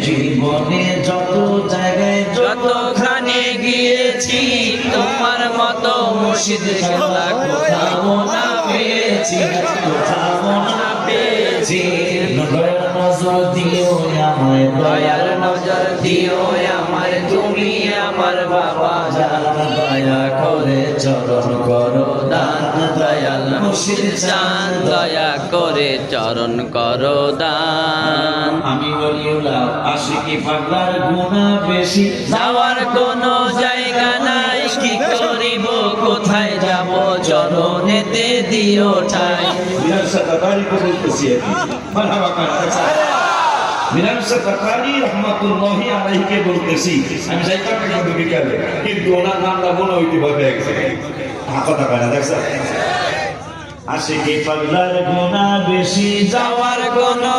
জীবনে যত জায়গায় যতখানে গিয়েছি তোমার মতো মুর্শিদ খেলা কোথাও না পেয়েছি, কোথাও না পেয়েছি। দয়ার নজর দিও আমায়, দয়ার নজর দিও আমায়, তুমি আমার বাবা জান। দয়া করে চরণ করো দান, দয়াল মুর্শিদ চান। দয়া করে চরণ করো দান। আমি বলিউলা আশিকি পাগলার গুনাহ বেশি, যাওয়ার কোনো জায়গা নাই। কি করিব কোথায় যাব, চরণেতে দিও ঠাই। মিরান সাকারি को বলতেছি মারহাবা মিরান সাকারি রহমাতুল্লাহি আলাইহিকে বলতেছি। আমি যাইতাম না কিন্তু বিকালে, কিন্তু ওনার নামটা মনে হইতে ভয় পেয়ে গেছে। কথা কয় না দেখছেন? আশিকি পাগলার গুনাহ বেশি, যাওয়ার কোনো